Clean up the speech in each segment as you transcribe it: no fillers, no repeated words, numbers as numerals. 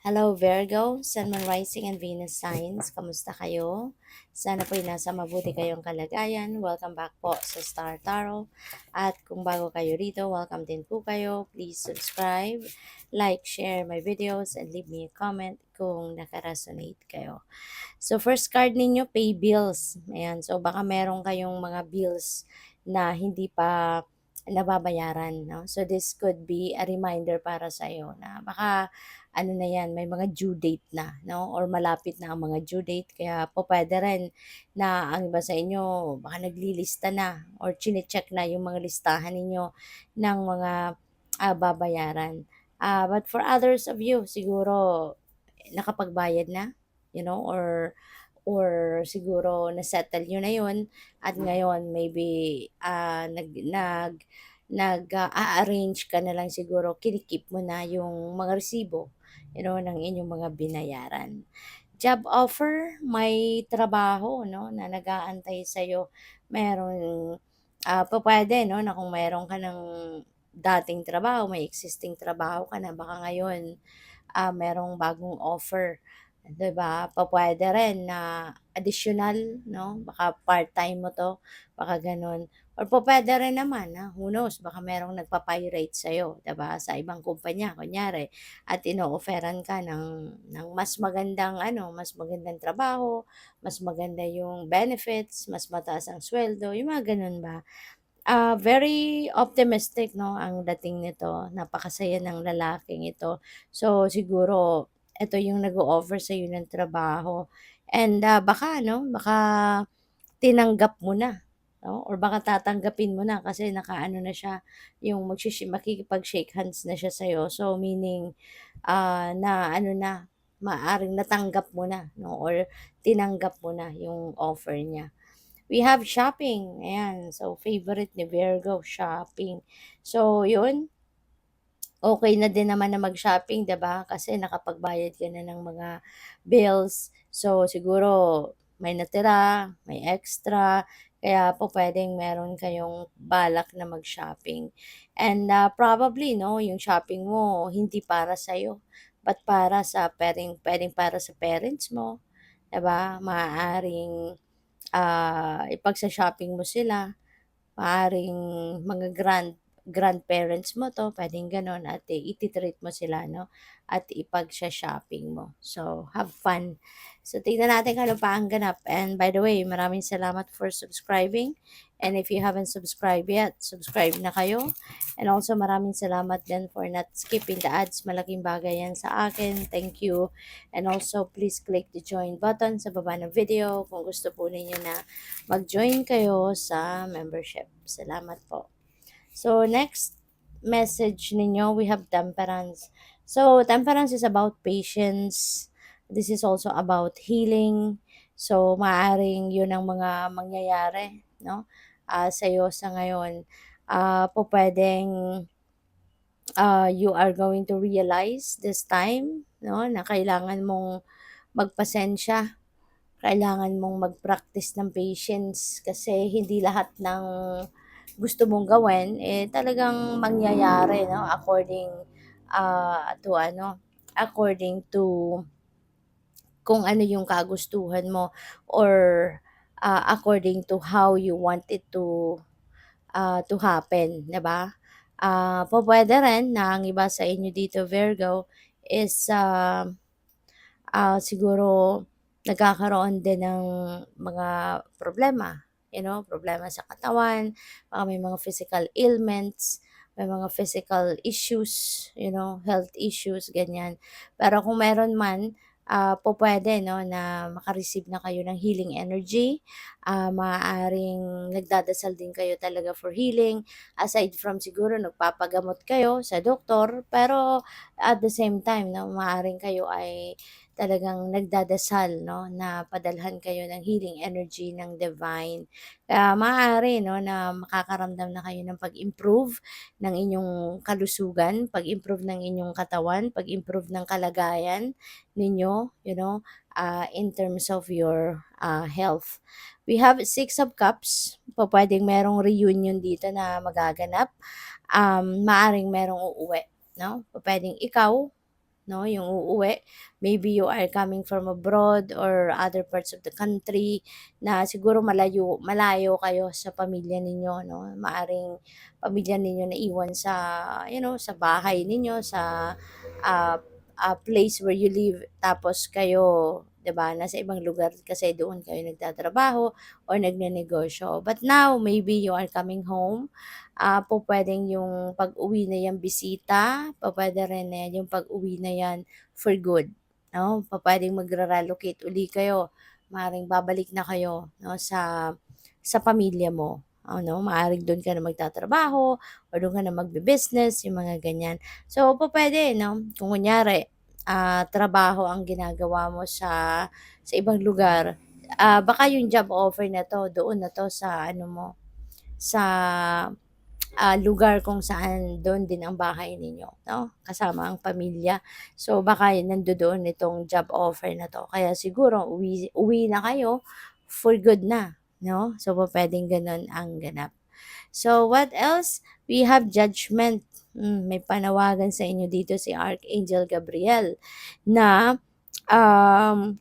Hello Virgo, Sun, Moon, Rising, and Venus signs. Kamusta kayo? Sana po'y nasa mabuti kayong kalagayan. Welcome back po sa Star Tarot. At kung bago kayo rito, welcome din po kayo. Please subscribe, like, share my videos, and leave me a comment kung nakaresonate kayo. So first card ninyo, pay bills. Ayan, so baka meron kayong mga bills na hindi pa nababayaran, no? So this could be a reminder para sa iyo na baka ano na yan, may mga due date na, no? Or malapit na ang mga due date. Kaya po pwede rin na ang iba sa inyo, baka naglilista na or chinecheck na yung mga listahan ninyo ng mga babayaran. But for others of you, siguro nakapagbayad na, or siguro na-settle nyo na yun at ngayon maybe a-arrange ka na lang siguro, kinikip mo na yung mga resibo, ng inyong mga binayaran. Job offer, may trabaho, no, na nag-aantay sa'yo. Meron, pwede, no, na kung meron ka ng dating trabaho, may existing trabaho ka na, baka ngayon, merong bagong offer. 'Di ba? Pupuwede rin na additional, 'no? Baka part-time mo 'to, baka gano'n. Or pupuwede rin naman na who knows, baka merong nagpa-pirate sa'yo, 'di ba, sa ibang kumpanya kunyari at ino-offeran ka ng mas magandang mas magandang trabaho, mas maganda yung benefits, mas mataas ang suweldo, yung mga gano'n ba. Very optimistic 'no, ang dating nito, napakasaya ng lalaking ito. So, siguro eto yung nag-o-offer sa'yo ng trabaho and, baka tinanggap mo na, 'no, or baka tatanggapin mo na kasi nakaano na siya, yung makikipag-shake hands na siya sa'yo. So, meaning, na ano na, maaaring natanggap mo na 'no, or tinanggap mo na yung offer niya. We have shopping, ayan. So, favorite ni Virgo, shopping. So, yun, okay na din naman na mag-shopping, 'di ba? Kasi nakapagbayad ka na ng mga bills. So, siguro may natira, may extra, kaya po puwedeng meron kayong balak na mag-shopping. And, probably 'no, yung shopping mo hindi para sa'yo, but para sa puwedeng para sa parents mo, 'di ba? Maaaring ipagsa-shopping mo sila, maaaring mga grandparents mo 'to, puwedeng gano'n at iti-treat mo sila 'no, at ipagso-shopping mo. So, have fun. So, tingnan natin kung ano pa ang ganap. And by the way, maraming salamat for subscribing. And if you haven't subscribed yet, subscribe na kayo. And also maraming salamat din for not skipping the ads. Malaking bagay yan sa akin. Thank you. And also, please click the join button sa baba ng video kung gusto po ninyo na mag-join kayo sa membership. Salamat po. So, next message ninyo, we have temperance. So, temperance is about patience. This is also about healing. So, maaring yun ang mga mangyayari, no? Sa'yo sa ngayon. Pwedeng you are going to realize this time, no, na kailangan mong magpasensya, kailangan mong mag-practice ng patience kasi hindi lahat ng gusto mong gawin talagang mangyayari, no, according to kung ano yung kagustuhan mo or according to how you want it to happen, 'di ba? Pupuwede rin na ang iba sa inyo dito Virgo is, siguro nagkakaroon din ng mga problema, problema sa katawan, baka may mga physical ailments, may mga physical issues, health issues, ganyan. Pero kung meron man, pupuwede 'no, na maka-receive na kayo ng healing energy, maaaring nagdadasal din kayo talaga for healing, aside from siguro nagpapagamot kayo sa doktor, pero at the same time 'no, maaaring kayo ay talagang nagdadasal 'no, na padalhan kayo ng healing energy ng divine. Kaya maaari 'no, na makakaramdam na kayo ng pag-improve ng inyong kalusugan, pag-improve ng inyong katawan, pag-improve ng kalagayan ninyo, in terms of your, health. We have Six of Cups, pupuwedeng merong reunion dito na magaganap, maaaring merong uuwi 'no, pupuwedeng ikaw 'no, yung uuwi. Maybe you are coming from abroad or other parts of the country na siguro malayo malayo kayo sa pamilya ninyo 'no. Maaring pamilya ninyo naiwan sa sa bahay ninyo, sa, ah, place where you live tapos kayo 'di ba, nasa ibang lugar kasi doon kayo nagtatrabaho or nagnenegosyo. But now maybe you are coming home, pupuwedeng yung pag-uwi na yang bisita, pupuwede rin na yung pag-uwi na yan for good, 'no? Pupuwedeng magre-relocate uli kayo, maaaring babalik na kayo 'no, sa pamilya mo, ano, maaaring do'n ka na magtatrabaho or do'n ka na magbi-business, yung mga ganyan. So, pupuwede 'no, kung kunyari, trabaho ang ginagawa mo sa ibang lugar, baka yung job offer na 'to doon na 'to sa ano mo, sa lugar kung saan doon din ang bahay ninyo 'no, kasama ang pamilya. So, baka nandodoon itong job offer na 'to kaya siguro uwi uwi na kayo for good na 'no. So, pupuwedeng gano'n ang ganap. So, what else? We have judgment. May panawagan sa inyo dito si Archangel Gabriel na, um,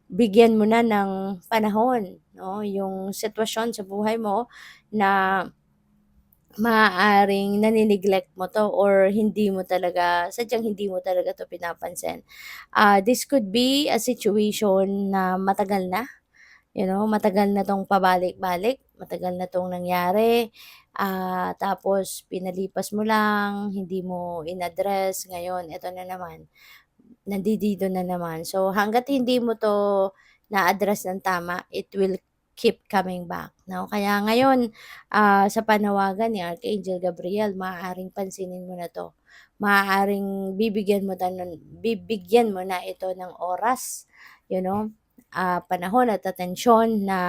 bigyan mo na ng panahon 'no, yung sitwasyon sa buhay mo na maaaring nane-neglect mo 'to or hindi mo talaga sadyang hindi mo talaga 'to pinapansin. This could be a situation na matagal na, matagal na 'tong pabalik-balik, matagal na 'tong nangyari, tapos pinalipas mo lang, hindi mo in-address, ngayon eto na naman, nandidito na naman. So, hangga't hindi mo 'to na-address ng tama, it will keep coming back, 'no? Kaya ngayon, sa panawagan ni Archangel Gabriel, maaaring pansinin mo na 'to. Maaaring bibigyan mo na ito ng oras, panahon at atensyon na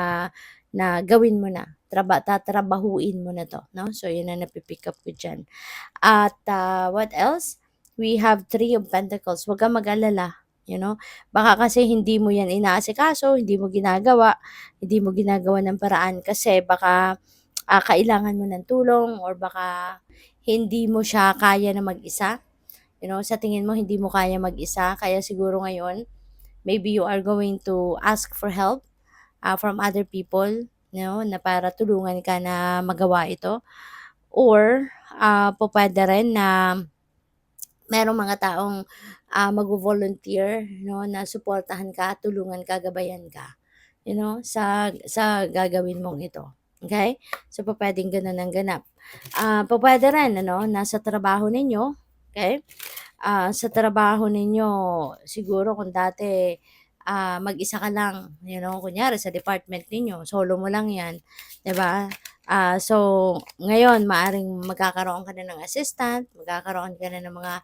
na gawin mo na, tatrabahuin mo na 'to, 'no? So, 'yun ang napi-pick up ko diyan. At, what else? We have Three of Pentacles, huwag kang mag-alala, baka kasi hindi mo 'yan inaasikaso, hindi mo ginagawa ng paraan kasi baka, kailangan mo ng tulong or baka hindi mo siya kaya na mag-isa, sa tingin mo hindi mo kaya mag-isa kaya siguro ngayon, maybe you are going to ask for help, from other people, na para tulungan ka na magawa ito or, pupuwede rin na merong mga taong, magvo-volunteer 'no, na suportahan ka, tulungan ka, gabayan ka, sa gagawin mong ito, okey? So, pupuwedeng gano'n ang ganap. Pupuwede rin ano, nasa trabaho ninyo, okey? Sa trabaho ninyo siguro kung dati, mag-isa ka lang, kunyari sa department ninyo, solo mo lang 'yan, 'di ba? So, ngayon maaaring magkakaroon ka na ng assistant, magkakaroon ka na ng mga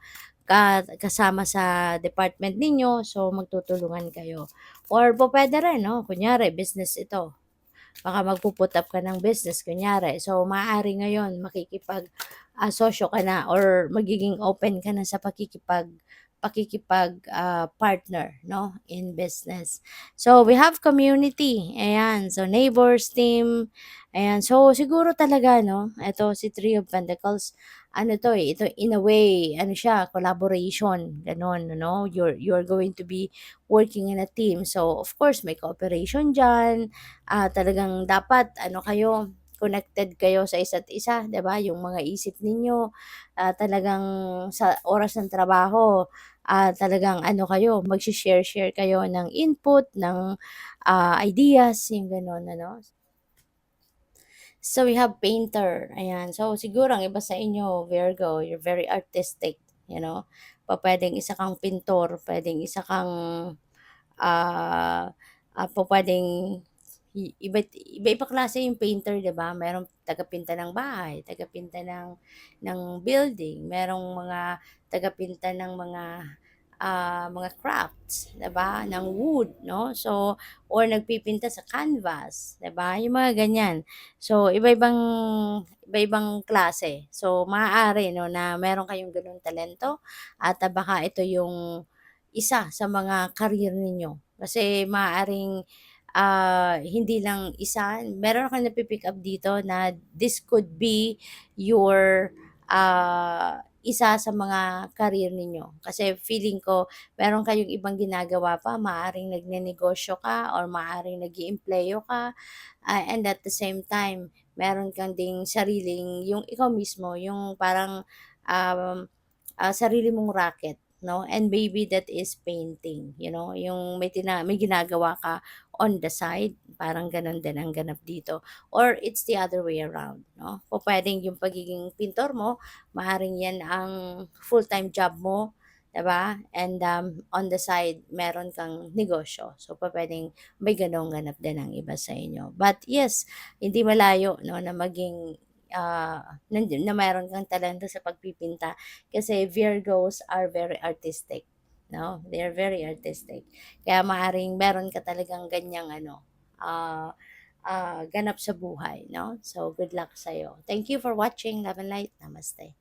kasama sa department ninyo, so magtutulungan kayo. Or pupuwede rin 'no, kunyari business ito, baka magpu-put up ka ng business kunyari, so maaari ngayon sosyo ka na or magiging open ka na sa partner 'no, in business. So, we have community, ayan. So, neighbors, team, ayan. So, siguro talaga 'no, eto si Three of Pentacles, ano 'to, ito in a way ano siya, collaboration, gano'n ano. You're going to be working in a team. So, of course may cooperation diyan, talagang dapat ano kayo, connected kayo sa isa't isa, 'di ba? Yung mga isip ninyo, talagang sa oras ng trabaho, talagang ano kayo, magshi-share-share kayo ng input, ng, ideas, yung gano'n ano. So, we have painter, ayan. So, siguro ang iba sa inyo, Virgo, you're very artistic, pupuwedeng isa kang pintor, puwedeng isa kang, ah, pupuwedeng iba-ibang klase yung painter, 'di ba? Merong tagapinta ng bahay, tagapinta ng building, merong mga tagapinta ng mga crafts, 'di ba, ng wood, 'no? So, or nagpipinta sa canvas, 'di ba, yung mga ganyan. So, iba-ibang klase. So, maaari 'no, na meron kayong gano'ng talento at, baka ito yung isa sa mga career ninyo. Kasi maaaring, hindi lang isa, meron akong napi-pick up dito na this could be your, isa sa mga career ninyo. Kasi feeling ko meron kayong ibang ginagawa pa, maaaring nagnenegosyo ka or maaaring nag-iempleyo ka, and at the same time meron kang ding sariling yung ikaw mismo yung parang, um, sarili mong racket 'no, and maybe that is painting, yung may ginagawa ka on the side, parang gano'n din ang ganap dito or it's the other way around 'no. Pupuwedeng yung pagiging pintor mo, maaaring 'yan ang full-time job mo, 'di ba? And, on the side meron kang negosyo. So, pupuwedeng may gano'ng ganap din ang iba sa inyo. But yes, hindi malayo 'no na maging, na meron kang talento sa pagpipinta kasi Virgos are very artistic, 'no? They are very artistic. Kaya maaaring meron ka talagang ganiyang ano, ah, ganap sa buhay, 'no? So, good luck sa'yo. Thank you for watching. Love and light. Namaste.